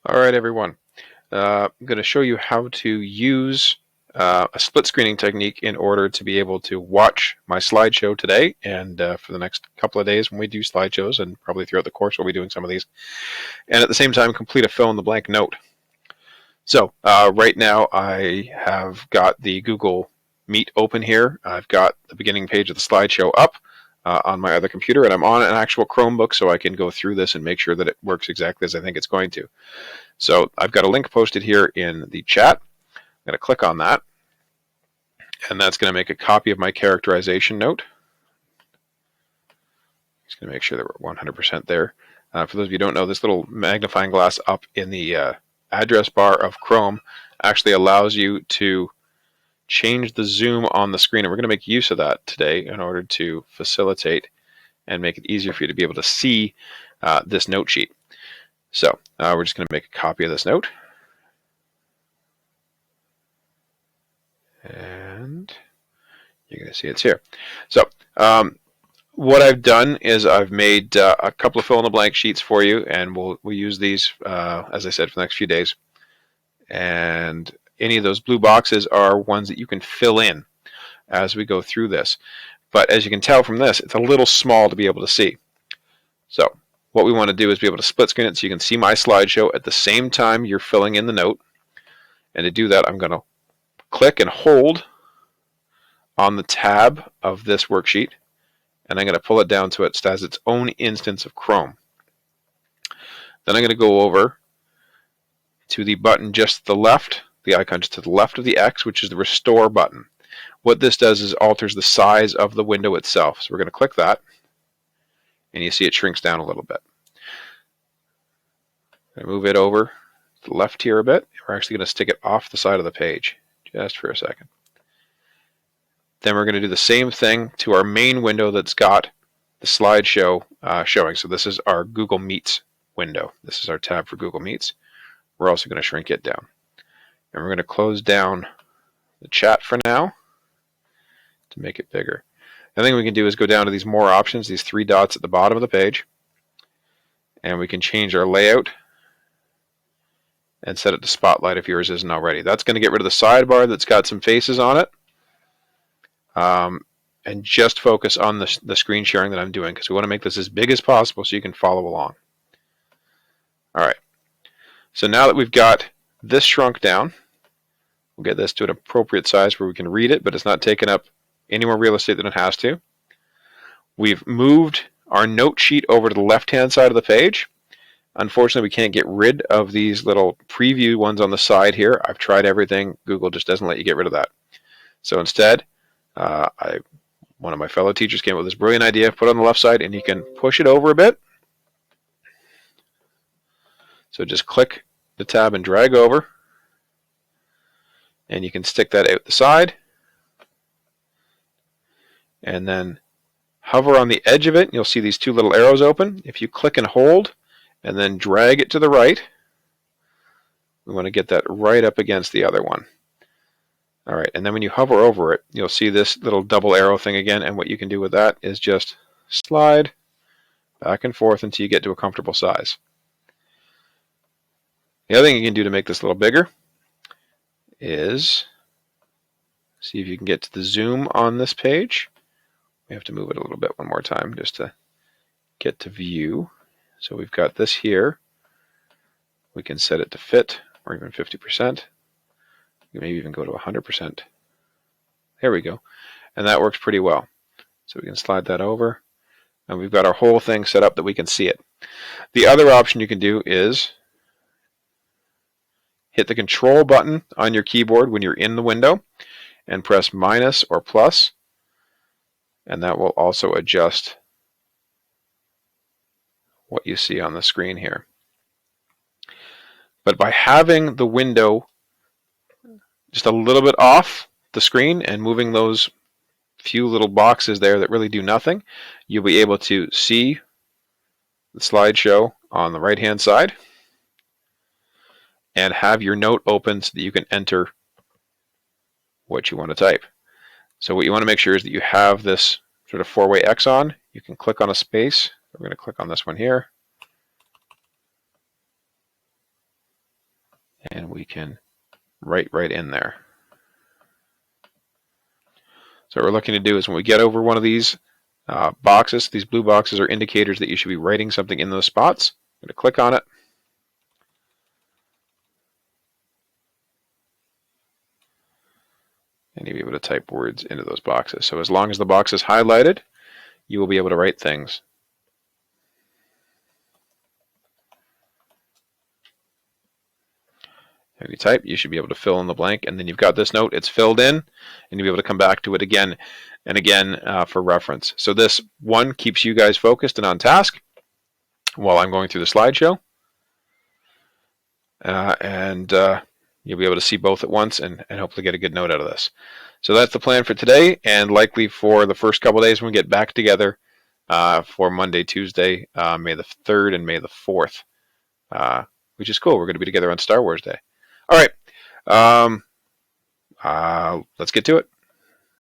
All right, everyone. I'm going to show you how to use a split screening technique in order to be able to watch my slideshow today and for the next couple of days when we do slideshows, and probably throughout the course we'll be doing some of these, and at the same time complete a fill in the blank note. So right now I have got the Google Meet open here. I've got the beginning page of the slideshow up on my other computer, and I'm on an actual Chromebook, so I can go through this and make sure that it works exactly as I think it's going to. So I've got a link posted here in the chat. I'm going to click on that, and that's going to make a copy of my characterization note. Just going to make sure that we're 100% there. For those of you who don't know, this little magnifying glass up in the address bar of Chrome actually allows you to change the zoom on the screen, and we're going to make use of that today in order to facilitate and make it easier for you to be able to see this note sheet. So we're just going to make a copy of this note, and you're going to see it's here. So what I've done is I've made a couple of fill-in-the-blank sheets for you, and we'll use these, as I said, for the next few days. And any of those blue boxes are ones that you can fill in as we go through this. But as you can tell from this, it's a little small to be able to see. So what we want to do is be able to split screen it so you can see my slideshow at the same time you're filling in the note. And to do that, I'm going to click and hold on the tab of this worksheet, and I'm going to pull it down so it has its own instance of Chrome. Then I'm going to go over to the button just to the left, the icon just to the left of the X, which is the Restore button. What this does is alters the size of the window itself. So we're going to click that, and you see it shrinks down a little bit. I'm going to move it over to the left here a bit. We're actually going to stick it off the side of the page just for a second. Then we're going to do the same thing to our main window that's got the slideshow showing. So this is our Google Meets window. This is our tab for Google Meets. We're also going to shrink it down. And we're going to close down the chat for now to make it bigger. The thing we can do is go down to these more options, these three dots at the bottom of the page, and we can change our layout and set it to spotlight if yours isn't already. That's going to get rid of the sidebar that's got some faces on it, and just focus on the screen sharing that I'm doing, because we want to make this as big as possible so you can follow along. All right. So now that we've got this shrunk down, we'll get this to an appropriate size where we can read it, but it's not taking up any more real estate than it has to. We've moved our note sheet over to the left-hand side of the page. Unfortunately, we can't get rid of these little preview ones on the side here. I've tried everything. Google just doesn't let you get rid of that. So instead, one of my fellow teachers came up with this brilliant idea, put it on the left side, and you can push it over a bit. So just click the tab and drag over, and you can stick that out the side, and then hover on the edge of it, and you'll see these two little arrows open. If you click and hold and then drag it to the right, we want to get that right up against the other one. All right, and then when you hover over it, you'll see this little double arrow thing again, and what you can do with that is just slide back and forth until you get to a comfortable size. The other thing you can do to make this a little bigger is see if you can get to the zoom on this page. We have to move it a little bit one more time just to get to view. So we've got this here. We can set it to fit, or even 50%. We maybe even go to 100%. There we go. And that works pretty well. So we can slide that over, and we've got our whole thing set up that we can see it. The other option you can do is hit the Control button on your keyboard when you're in the window and press minus or plus, and that will also adjust what you see on the screen here. But by having the window just a little bit off the screen and moving those few little boxes there that really do nothing, you'll be able to see the slideshow on the right-hand side and have your note open so that you can enter what you want to type. So what you want to make sure is that you have this sort of four-way X on. You can click on a space. We're going to click on this one here. and we can write right in there. So what we're looking to do is when we get over one of these boxes, these blue boxes are indicators that you should be writing something in those spots. I'm going to click on it. And you'll be able to type words into those boxes. So as long as the box is highlighted, you will be able to write things. If you type, you should be able to fill in the blank, and then you've got this note, it's filled in, and you'll be able to come back to it again and again for reference. So this one keeps you guys focused and on task while I'm going through the slideshow. You'll be able to see both at once and hopefully get a good note out of this. So that's the plan for today, and likely for the first couple of days when we get back together for Monday, Tuesday, May the 3rd and May the 4th, which is cool. We're going to be together on Star Wars Day. All right, let's get to it.